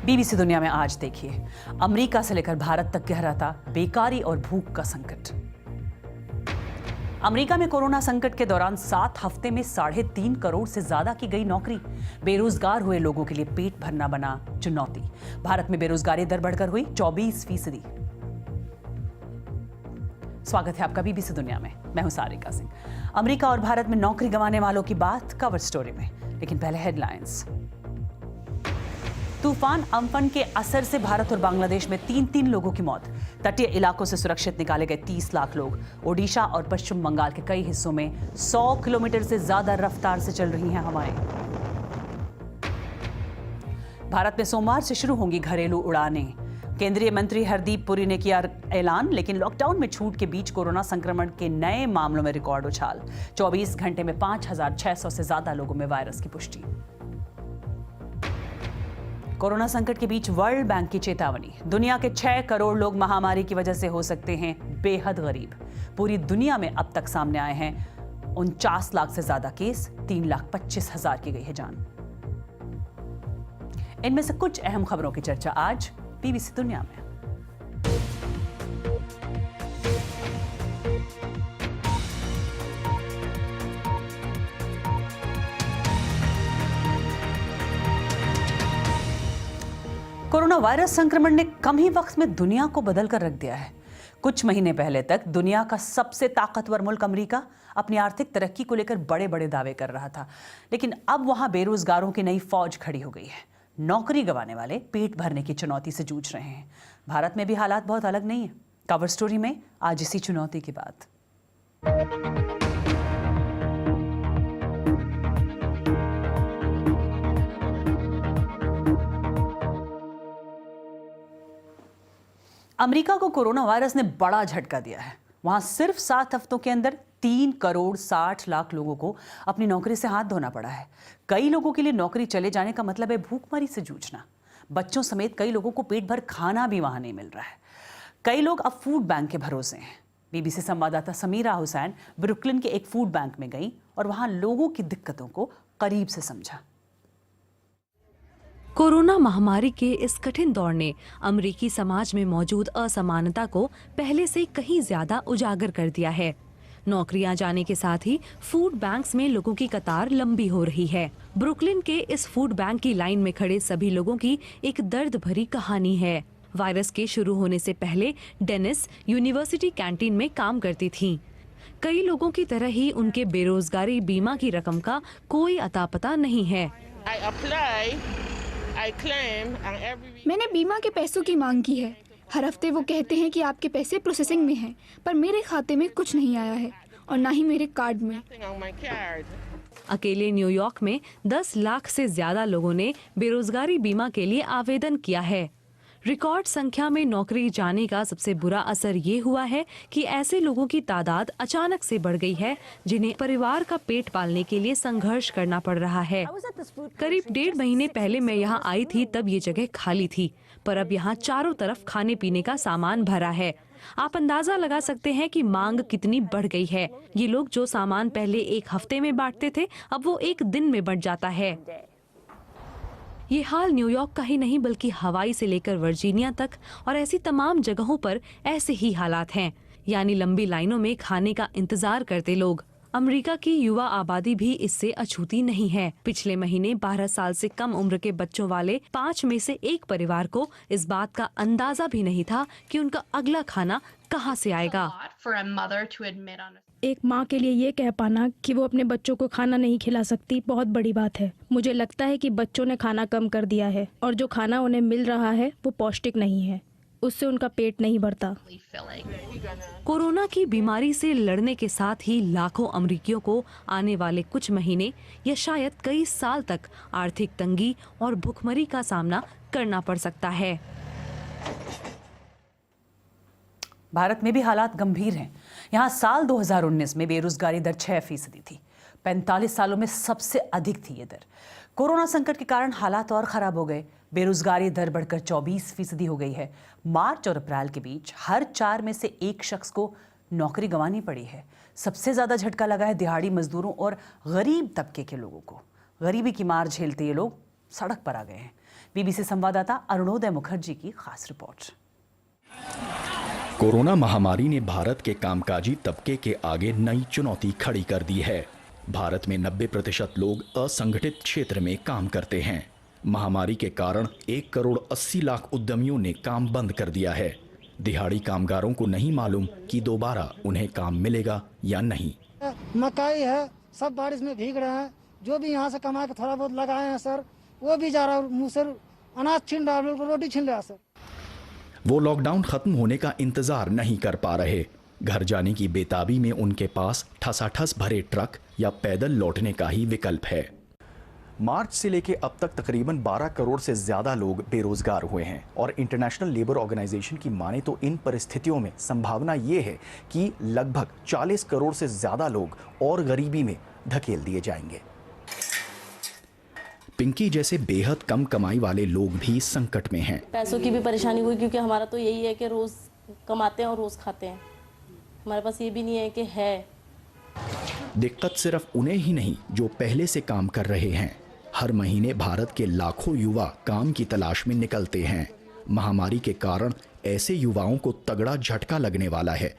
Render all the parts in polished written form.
BBC दुनिया में आज देखिए, अमेरिका से लेकर भारत तक गहराता बेकारी और भूख का संकट। अमेरिका में कोरोना संकट के दौरान 7 हफ्ते में 3.5 करोड़ से ज्यादा की गई नौकरी। बेरोजगार हुए लोगों के लिए पेट भरना बना चुनौती। भारत में बेरोजगारी दर बढ़कर हुई 24%। स्वागत है आपका बीबीसी दुनिया में। मैं हूं सारिका सिंह। अमेरिका और भारत में नौकरी गंवाने वालों की बात कवर स्टोरी में, लेकिन पहले हेडलाइंस। तूफान अम्फन के असर से भारत और बांग्लादेश में 3 लोगों की मौत। तटीय इलाकों से सुरक्षित निकाले गए 30 लाख लोग। ओडिशा और पश्चिम बंगाल के कई हिस्सों में 100 किलोमीटर से ज्यादा रफ्तार से चल रही हैं हवाएं। भारत में सोमवार से शुरू होंगी घरेलू उड़ानें। केंद्रीय मंत्री हरदीप पुरी ने किया ऐलान, लेकिन लॉकडाउन में छूट के बीच कोरोना संक्रमण के नए मामलों में रिकॉर्ड उछाल। 24 घंटे में 5,600 से ज्यादा लोगों में वायरस की पुष्टि। कोरोना संकट के बीच वर्ल्ड बैंक की चेतावनी। दुनिया के 6 करोड़ लोग महामारी की वजह से हो सकते हैं बेहद गरीब। पूरी दुनिया में अब तक सामने आए हैं 49 लाख से ज्यादा केस, 3,25,000 की गई है जान। इनमें से कुछ अहम खबरों की चर्चा आज बीबीसी दुनिया में। कोरोना वायरस संक्रमण ने कम ही वक्त में दुनिया को बदल कर रख दिया है। कुछ महीने पहले तक दुनिया का सबसे ताकतवर मुल्क अमेरिका अपनी आर्थिक तरक्की को लेकर बड़े बड़े दावे कर रहा था, लेकिन अब वहां बेरोजगारों की नई फौज खड़ी हो गई है। नौकरी गंवाने वाले पेट भरने की चुनौती से जूझ रहे हैं। भारत में भी हालात बहुत अलग नहीं है। कवर स्टोरी में आज इसी चुनौती की बात। अमेरिका को कोरोना वायरस ने बड़ा झटका दिया है। वहां सिर्फ 7 हफ्तों के अंदर 3 करोड़ 60 लाख लोगों को अपनी नौकरी से हाथ धोना पड़ा है। कई लोगों के लिए नौकरी चले जाने का मतलब है भूखमरी से जूझना। बच्चों समेत कई लोगों को पेट भर खाना भी वहां नहीं मिल रहा है। कई लोग अब फूड बैंक के भरोसे हैं। बीबीसी संवाददाता समीरा हुसैन ब्रुकलिन के एक फूड बैंक में गई और वहां लोगों की दिक्कतों को करीब से समझा। कोरोना महामारी के इस कठिन दौर ने अमेरिकी समाज में मौजूद असमानता को पहले से कहीं ज्यादा उजागर कर दिया है। नौकरियां जाने के साथ ही फूड बैंक्स में लोगों की कतार लंबी हो रही है। ब्रुकलिन के इस फूड बैंक की लाइन में खड़े सभी लोगों की एक दर्द भरी कहानी है। वायरस के शुरू होने से पहले डेनिस यूनिवर्सिटी कैंटीन में काम करती थीं। कई लोगों की तरह ही उनके बेरोजगारी बीमा की रकम का कोई अता पता नहीं है। मैंने बीमा के पैसों की मांग की है। हर हफ्ते वो कहते हैं कि आपके पैसे प्रोसेसिंग में हैं, पर मेरे खाते में कुछ नहीं आया है और ना ही मेरे कार्ड में। अकेले न्यूयॉर्क में 10 लाख से ज्यादा लोगों ने बेरोजगारी बीमा के लिए आवेदन किया है। रिकॉर्ड संख्या में नौकरी जाने का सबसे बुरा असर ये हुआ है कि ऐसे लोगों की तादाद अचानक से बढ़ गई है जिन्हें परिवार का पेट पालने के लिए संघर्ष करना पड़ रहा है। करीब 1.5 महीने पहले मैं यहाँ आई थी, तब ये जगह खाली थी, पर अब यहाँ चारों तरफ खाने पीने का सामान भरा है। आप अंदाजा लगा सकते हैं कि मांग कितनी बढ़ गई है। ये लोग जो सामान पहले 1 हफ्ते में बांटते थे, अब वो 1 दिन में बंट जाता है। ये हाल न्यूयॉर्क का ही नहीं बल्कि हवाई से लेकर वर्जीनिया तक और ऐसी तमाम जगहों पर ऐसे ही हालात हैं, यानी लंबी लाइनों में खाने का इंतजार करते लोग। अमेरिका की युवा आबादी भी इससे अछूती नहीं है। पिछले महीने 12 साल से कम उम्र के बच्चों वाले 5 में से 1 परिवार को इस बात का अंदाजा भी नहीं था कि उनका अगला खाना कहां से आएगा। एक माँ के लिए ये कह पाना कि वो अपने बच्चों को खाना नहीं खिला सकती बहुत बड़ी बात है। मुझे लगता है कि बच्चों ने खाना कम कर दिया है और जो खाना उन्हें मिल रहा है वो पौष्टिक नहीं है। उससे उनका पेट नहीं भरता। कोरोना की बीमारी से लड़ने के साथ ही लाखों अमेरिकियों को आने वाले कुछ महीने या शायद कई साल तक आर्थिक तंगी और भुखमरी का सामना करना पड़ सकता है। भारत में भी हालात गंभीर हैं। यहाँ साल 2019 में बेरोजगारी दर 6% थी। 45 सालों में सबसे अधिक थी ये दर। कोरोना संकट के कारण हालात और खराब हो गए। बेरोजगारी दर बढ़कर 24% हो गई है। मार्च और अप्रैल के बीच हर 4 में से 1 शख्स को नौकरी गंवानी पड़ी है। सबसे ज्यादा झटका लगा है दिहाड़ी मजदूरों और गरीब तबके के लोगों को। गरीबी की मार झेलते ये लोग सड़क पर आ गए हैं। बीबीसी संवाददाता अरुणोदय मुखर्जी की खास रिपोर्ट। कोरोना महामारी ने भारत के कामकाजी तबके के आगे नई चुनौती खड़ी कर दी है। भारत में 90% लोग असंगठित क्षेत्र में काम करते हैं। महामारी के कारण 1 करोड़ 80 लाख उद्यमियों ने काम बंद कर दिया है। दिहाड़ी कामगारों को नहीं मालूम कि दोबारा उन्हें काम मिलेगा या नहीं। मकाई है, सब बारिश में भीग रहे हैं। जो भी यहाँ से कमा के थोड़ा बहुत लगाए हैं सर, वो भी जा रहा है मुँह से अनाज छीन रहा है, रोटी छीन रहा है सर। वो लॉकडाउन खत्म होने का इंतजार नहीं कर पा रहे। घर जाने की बेताबी में उनके पास ठसाठस भरे ट्रक या पैदल लौटने का ही विकल्प है। मार्च से लेकर अब तक तकरीबन 12 करोड़ से ज्यादा लोग बेरोजगार हुए हैं और इंटरनेशनल लेबर ऑर्गेनाइजेशन की माने तो इन परिस्थितियों में संभावना ये है कि लगभग 40 करोड़ से ज्यादा लोग और गरीबी में धकेल दिए जाएंगे। पिंकी जैसे बेहद कम कमाई वाले लोग भी संकट में हैं। पैसों की भी परेशानी हुई क्योंकि हमारा तो यही है कि रोज कमाते हैं और रोज खाते हैं। हमारे पास ये भी नहीं है कि है। दिक्कत सिर्फ उन्हें ही नहीं जो पहले से काम कर रहे हैं। हर महीने भारत के लाखों युवा काम की तलाश में निकलते हैं। महामारी के कारण ऐसे युवाओं को तगड़ा झटका लगने वाला है।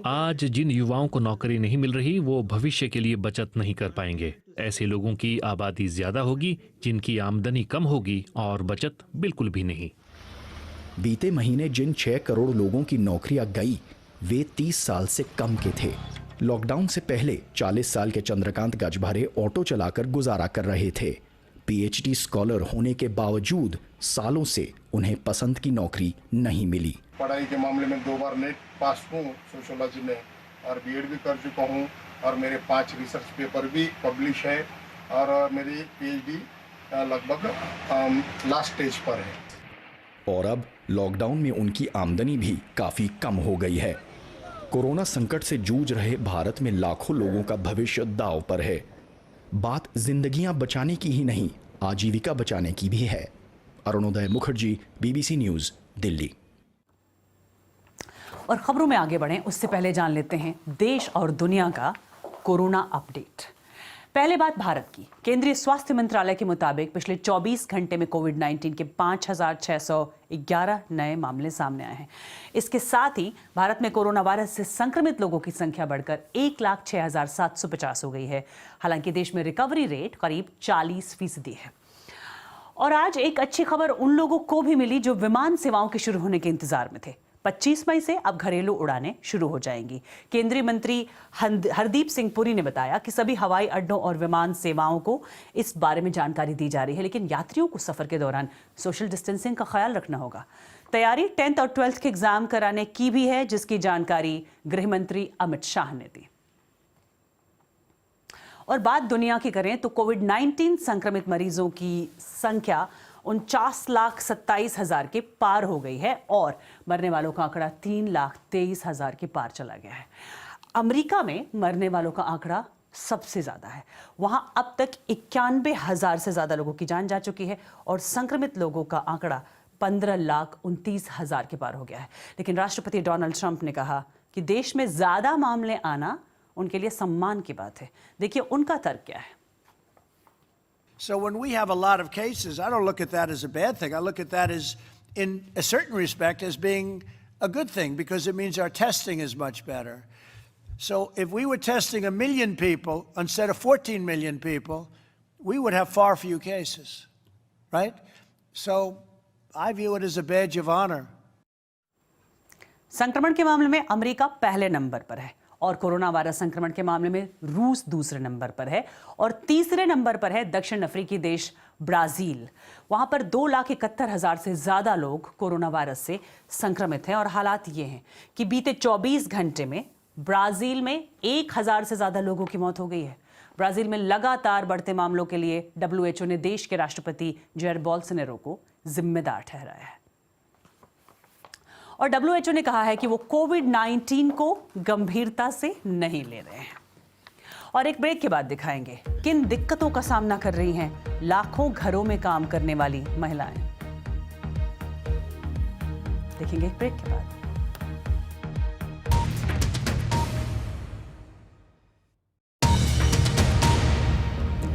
आज जिन युवाओं को नौकरी नहीं मिल रही वो भविष्य के लिए बचत नहीं कर पाएंगे। ऐसे लोगों की आबादी ज्यादा होगी जिनकी आमदनी कम होगी और बचत बिल्कुल भी नहीं। बीते महीने जिन 6 करोड़ लोगों की नौकरियां गई वे 30 साल से कम के थे। लॉकडाउन से पहले 40 साल के चंद्रकांत गजभारे ऑटो चलाकर गुजारा कर रहे थे। पीएचडी स्कॉलर होने के बावजूद सालों से उन्हें पसंद की नौकरी नहीं मिली। पढ़ाई के मामले में 2 बार नेट पास हूँ सोशियोलॉजी में और बीएड भी कर चुका हूँ और मेरे 5 रिसर्च पेपर भी पब्लिश है और मेरी पीएचडी लगभग लास्ट स्टेज पर है। और अब लॉकडाउन में उनकी आमदनी भी काफी कम हो गई है। कोरोना संकट से जूझ रहे भारत में लाखों लोगों का भविष्य दांव पर है। बात जिंदगियां बचाने की ही नहीं, आजीविका बचाने की भी है। Arunoday Mukherjee, BBC news, Delhi. और खबरों में आगे बढ़ें उससे पहले जान लेते हैं देश और दुनिया का कोरोना अपडेट। पहले बात भारत की। केंद्रीय स्वास्थ्य मंत्रालय के मुताबिक पिछले 24 घंटे में कोविड-19 के 5,611 नए मामले सामने आए हैं। इसके साथ ही भारत में कोरोना वायरस से संक्रमित लोगों की संख्या बढ़कर 1,06,750 हो गई है। हालांकि देश में रिकवरी रेट करीब 40% है। और आज एक अच्छी खबर उन लोगों को भी मिली जो विमान सेवाओं के शुरू होने के इंतजार में थे। 25 मई से अब घरेलू उड़ानें शुरू हो जाएंगी। केंद्रीय मंत्री हरदीप सिंह पुरी ने बताया कि सभी हवाई अड्डों और विमान सेवाओं को इस बारे में जानकारी दी जा रही है, लेकिन यात्रियों को सफर के दौरान सोशल डिस्टेंसिंग का ख्याल रखना होगा। तैयारी 10th और 12th के एग्जाम कराने की भी है, जिसकी जानकारी गृह मंत्री अमित शाह ने दी। और बात दुनिया की करें तो कोविड-19 संक्रमित मरीजों की संख्या 49,27,000 के पार हो गई है और मरने वालों का आंकड़ा 3,23,000 के पार चला गया है। अमेरिका में मरने वालों का आंकड़ा सबसे ज्यादा है। वहां अब तक 91,000 से ज्यादा लोगों की जान जा चुकी है और संक्रमित लोगों का आंकड़ा 15,29,000 के पार हो गया है। लेकिन राष्ट्रपति डोनाल्ड ट्रंप ने कहा कि देश में ज्यादा मामले आना उनके लिए सम्मान की बात है। देखिए उनका तर्क क्या है। So when we have a lot of cases, I don't look at that as a bad thing. I look at that as, in a certain respect, as being a good thing because it means our testing is much better. So if we were testing 1 million people instead of 14 million people, we would have far fewer cases, right? So I view it as a badge of honor. संक्रमण के मामले में America पहले number पर है और corona virus संक्रमण के मामले में रूस दूसरे नंबर पर है और तीसरे नंबर पर है दक्षिण अफ्रीकी देश ब्राजील। वहां पर 2,71,000 से ज्यादा लोग कोरोना वायरस से संक्रमित हैं और हालात ये हैं कि बीते 24 घंटे में ब्राजील में 1,000 से ज्यादा लोगों की मौत हो गई है। ब्राजील में लगातार बढ़ते मामलों के लिए WHO ने देश के राष्ट्रपति जायर बोल्सोनारो को जिम्मेदार ठहराया है और WHO ने कहा है कि वो कोविड-19 को गंभीरता से नहीं ले रहे हैं। और एक ब्रेक के बाद दिखाएंगे किन दिक्कतों का सामना कर रही हैं लाखों घरों में काम करने वाली महिलाएं। देखेंगे एक ब्रेक के बाद।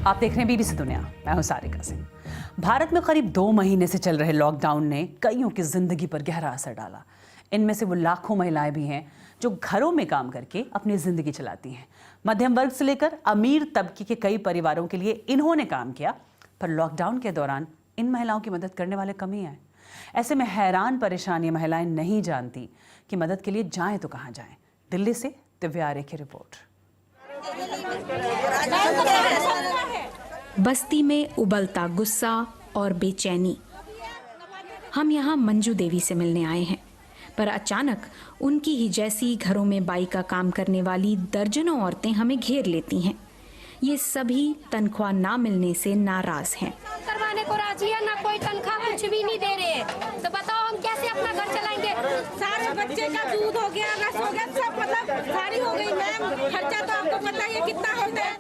आप देख रहे हैं बीबीसी दुनिया, मैं हूं सारिका सिंह। भारत में करीब 2 महीने से चल रहे लॉकडाउन ने कईयों की जिंदगी पर गहरा असर डाला। इनमें से वो लाखों महिलाएं भी हैं जो घरों में काम करके अपनी जिंदगी चलाती हैं। मध्यम वर्ग से लेकर अमीर तबके के कई परिवारों के लिए इन्होंने काम किया, पर लॉकडाउन के दौरान इन महिलाओं की मदद करने वाले कम ही हैं। ऐसे में हैरान परेशान ये महिलाएं नहीं जानती कि मदद के लिए जाएं तो कहां जाएं। दिल्ली से दिव्या आर्य की रिपोर्ट। बस्ती में उबलता गुस्सा और बेचैनी। हम यहाँ मंजू देवी से मिलने आए हैं, पर अचानक उनकी ही जैसी घरों में बाई का काम करने वाली दर्जनों औरतें हमें घेर लेती हैं। ये सभी तनख्वाह ना मिलने से नाराज हैं। करवाने को राजी है, ना कोई तनख्वाह कुछ भी नहीं दे रहे, तो बताओ हम कैसे अपना घर चलाएंगे। सारे बच्चे का दूध हो गया, रस हो गया, सब मतलब सारी हो गई मैम। खर्चा तो आपको पता ही है कितना होता है।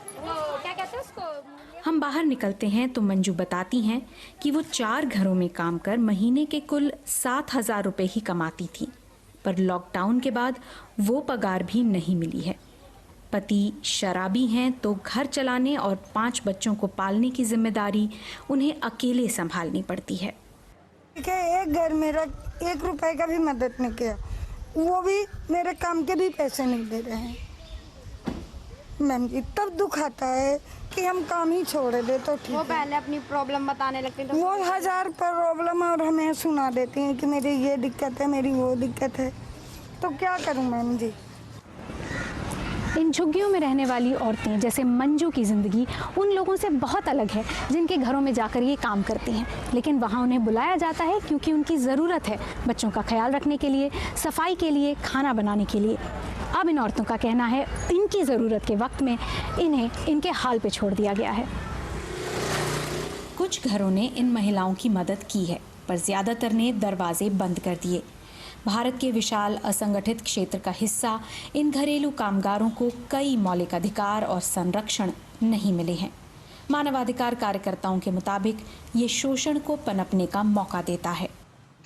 क्या कहते हैं उसको। हम बाहर निकलते हैं तो मंजू बताती हैं कि वो 4 घरों में काम कर महीने के कुल 7,000 रुपए ही कमाती थी, पर लॉकडाउन के बाद वो पगार भी नहीं मिली है। पति शराबी हैं तो घर चलाने और 5 बच्चों को पालने की जिम्मेदारी उन्हें अकेले संभालनी पड़ती है। एक घर मेरा 1 रुपए का भी मदद नहीं किया, वो भी मेरे काम के भी पैसे नहीं दे रहे हैं। मैम जी तब दुख आता है कि हम काम ही छोड़ दे तो ठीक। वो पहले अपनी प्रॉब्लम बताने लगते हैं, वो 1000 प्रॉब्लम और हमें सुना देती हैं कि मेरी ये दिक्कत है, मेरी वो दिक्कत है, तो क्या करूं मैम जी। इन झुग्गियों में रहने वाली औरतें जैसे मंजू की ज़िंदगी उन लोगों से बहुत अलग है जिनके घरों में जाकर ये काम करती हैं, लेकिन वहाँ उन्हें बुलाया जाता है क्योंकि उनकी ज़रूरत है बच्चों का ख्याल रखने के लिए, सफाई के लिए, खाना बनाने के लिए। अब इन औरतों का कहना है इनकी ज़रूरत के वक्त में इन्हें इनके हाल पे छोड़ दिया गया है। कुछ घरों ने इन महिलाओं की मदद की है, पर ज़्यादातर ने दरवाजे बंद कर दिए। भारत के विशाल असंगठित क्षेत्र का हिस्सा इन घरेलू कामगारों को कई मौलिक अधिकार और संरक्षण नहीं मिले हैं। मानवाधिकार कार्यकर्ताओं के मुताबिक ये शोषण को पनपने का मौका देता है।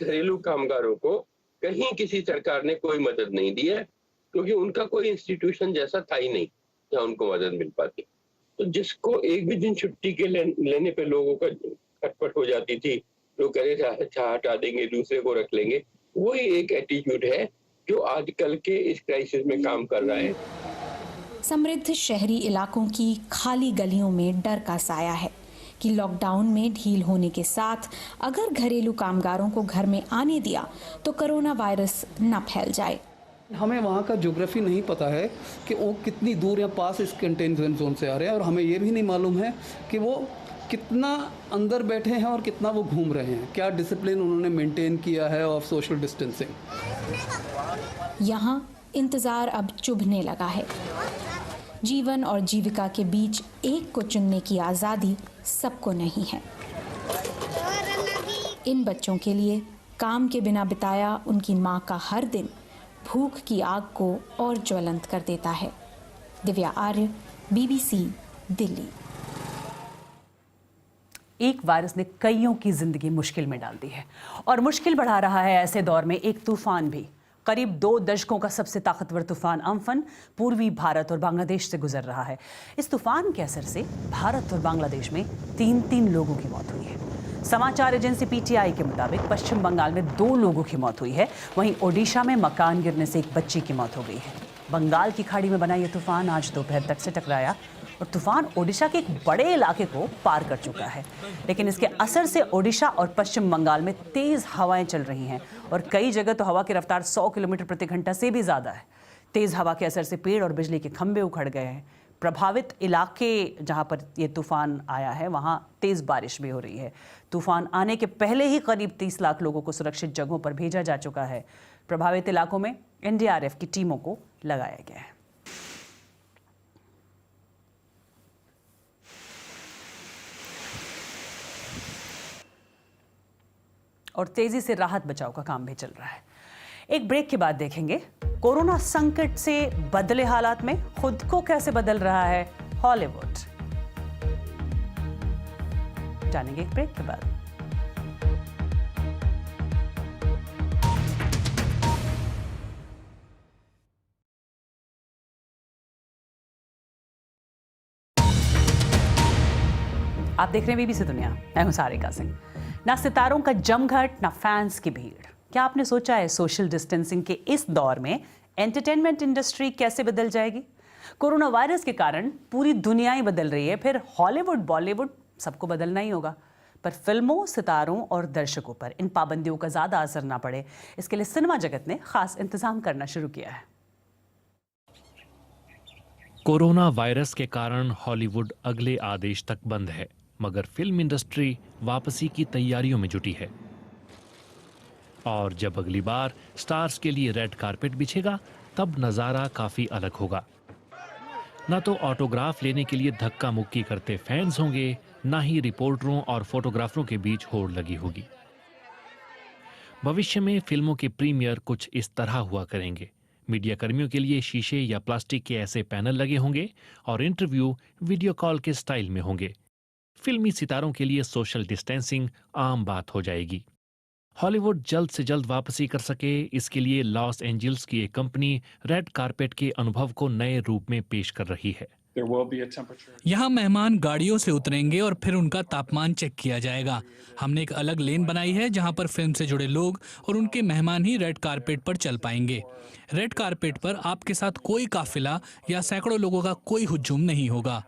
घरेलू कामगारों को कहीं किसी सरकार ने कोई मदद नहीं दी है, क्योंकि उनका कोई इंस्टीट्यूशन जैसा था ही नहीं जहाँ उनको मदद मिल पाती। तो जिसको एक भी दिन छुट्टी के लेने पे लोगों का खटपट हो जाती थी, लोग कह रहे थे अच्छा हटा देंगे, दूसरे को रख लेंगे। वही एक एटीट्यूड है जो आजकल के इस क्राइसिस में काम कर रहा है। समृद्ध शहरी इलाकों की खाली गलियों में डर का साया है कि लॉकडाउन में ढील होने के साथ अगर घरेलू कामगारों को घर में आने दिया तो कोरोना वायरस न फैल जाए। हमें वहाँ का ज्योग्राफी नहीं पता है कि वो कितनी दूर या पास इस कंटेनमेंट जोन से आ रहे हैं, और हमें ये भी नहीं मालूम है कि वो कितना अंदर बैठे हैं और कितना वो घूम रहे हैं, क्या डिसिप्लिन उन्होंने मेंटेन किया है ऑफ सोशल डिस्टेंसिंग। यहाँ इंतज़ार अब चुभने लगा है। जीवन और जीविका के बीच एक को चुनने की आज़ादी सबको नहीं है। इन बच्चों के लिए काम के बिना बिताया उनकी माँ का हर दिन भूख की आग को और ज्वलंत कर देता है। दिव्या आर्य, बीबीसी, दिल्ली। एक वायरस ने कईयों की जिंदगी मुश्किल में डाल दी है और मुश्किल बढ़ा रहा है। ऐसे दौर में एक तूफान भी, करीब 2 दशकों का सबसे ताकतवर तूफान अम्फन पूर्वी भारत और बांग्लादेश से गुजर रहा है। इस तूफान के असर से भारत और बांग्लादेश में 3 लोगों की मौत हुई है। समाचार एजेंसी पीटीआई के मुताबिक पश्चिम बंगाल में 2 लोगों की मौत हुई है, वहीं ओडिशा में मकान गिरने से एक बच्ची की मौत हो गई है। बंगाल की खाड़ी में बना यह तूफान आज दोपहर तक से टकराया और तूफान ओडिशा के एक बड़े इलाके को पार कर चुका है, लेकिन इसके असर से ओडिशा और पश्चिम बंगाल में तेज हवाएं चल रही हैं और कई जगह तो हवा की रफ्तार 100 किलोमीटर प्रति घंटा से भी ज़्यादा है। तेज हवा के असर से पेड़ और बिजली के खंभे उखड़ गए हैं। प्रभावित इलाके जहां पर ये तूफान आया है वहां तेज बारिश भी हो रही है। तूफान आने के पहले ही करीब 30 लाख लोगों को सुरक्षित जगहों पर भेजा जा चुका है। प्रभावित इलाकों में एनडीआरएफ की टीमों को लगाया गया है। और तेजी से राहत बचाव का काम भी चल रहा है। एक ब्रेक के बाद देखेंगे कोरोना संकट से बदले हालात में खुद को कैसे बदल रहा है हॉलीवुड। जानेंगे एक ब्रेक के बाद। आप देख रहे हैं बीबीसी दुनिया, मैं हूं सारिका सिंह। ना सितारों का जमघट, ना फैंस की भीड़। क्या आपने सोचा है सोशल डिस्टेंसिंग के इस दौर में एंटरटेनमेंट इंडस्ट्री कैसे बदल जाएगी? कोरोना वायरस के कारण पूरी दुनिया ही बदल रही है, फिर हॉलीवुड बॉलीवुड सबको बदलना ही होगा। पर फिल्मों, सितारों और दर्शकों पर इन पाबंदियों का ज्यादा असर ना पड़े, इसके लिए सिनेमा जगत ने खास इंतजाम करना शुरू किया है। कोरोना वायरस के कारण हॉलीवुड अगले आदेश तक बंद है, मगर फिल्म इंडस्ट्री वापसी की तैयारियों में जुटी है। और जब अगली बार स्टार्स के लिए रेड कारपेट बिछेगा, तब नज़ारा काफ़ी अलग होगा। ना तो ऑटोग्राफ लेने के लिए धक्का मुक्की करते फैंस होंगे, ना ही रिपोर्टरों और फोटोग्राफरों के बीच होड़ लगी होगी। भविष्य में फिल्मों के प्रीमियर कुछ इस तरह हुआ करेंगे। मीडिया कर्मियों के लिए शीशे या प्लास्टिक के ऐसे पैनल लगे होंगे और इंटरव्यू वीडियो कॉल के स्टाइल में होंगे। फिल्मी सितारों के लिए सोशल डिस्टेंसिंग आम बात हो जाएगी। हॉलीवुड जल्द से जल्द वापसी कर सके, इसके लिए लॉस एंजल्स की एक कंपनी रेड कारपेट के अनुभव को नए रूप में पेश कर रही है। यहाँ मेहमान गाड़ियों से उतरेंगे और फिर उनका तापमान चेक किया जाएगा। हमने एक अलग लेन बनाई है जहाँ पर फिल्म से जुड़े लोग और उनके मेहमान ही रेड कारपेट पर चल पाएंगे। रेड कारपेट पर आपके साथ कोई काफिला या सैकड़ों लोगों का कोई हुजूम नहीं होगा।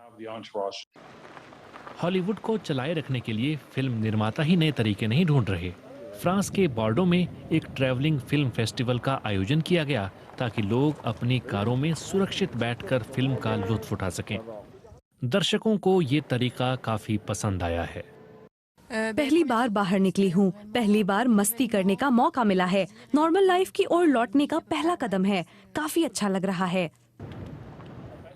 हॉलीवुड को चलाए रखने के लिए फिल्म निर्माता ही नए तरीके नहीं ढूंढ रहे। फ्रांस के बॉर्डो में एक ट्रैवलिंग फिल्म फेस्टिवल का आयोजन किया गया ताकि लोग अपनी कारों में सुरक्षित बैठकर फिल्म का लुत्फ उठा सकें। दर्शकों को ये तरीका काफी पसंद आया है। पहली बार बाहर निकली हूँ, पहली बार मस्ती करने का मौका मिला है। नॉर्मल लाइफ की ओर लौटने का पहला कदम है। काफी अच्छा लग रहा है।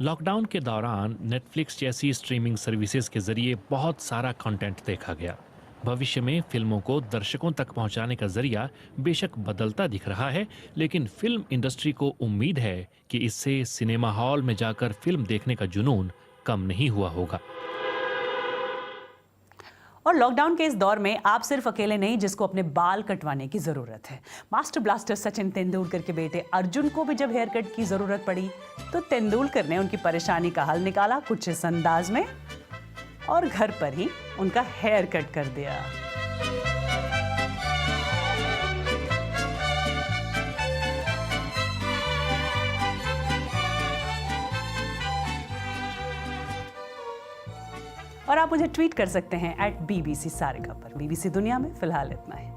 लॉकडाउन के दौरान नेटफ्लिक्स जैसी स्ट्रीमिंग सर्विसेज के जरिए बहुत सारा कंटेंट देखा गया। भविष्य में फिल्मों को दर्शकों तक पहुंचाने का जरिया बेशक बदलता दिख रहा है, लेकिन फिल्म इंडस्ट्री को उम्मीद है कि इससे सिनेमा हॉल में जाकर फिल्म देखने का जुनून कम नहीं हुआ होगा। और लॉकडाउन के इस दौर में आप सिर्फ अकेले नहीं जिसको अपने बाल कटवाने की जरूरत है। मास्टर ब्लास्टर सचिन तेंदुलकर के बेटे अर्जुन को भी जब हेयर कट की जरूरत पड़ी तो तेंदुलकर ने उनकी परेशानी का हल निकाला कुछ इस अंदाज में और घर पर ही उनका हेयर कट कर दिया। और आप मुझे ट्वीट कर सकते हैं @BBC सारिका पर। BBC दुनिया में फिलहाल इतना है।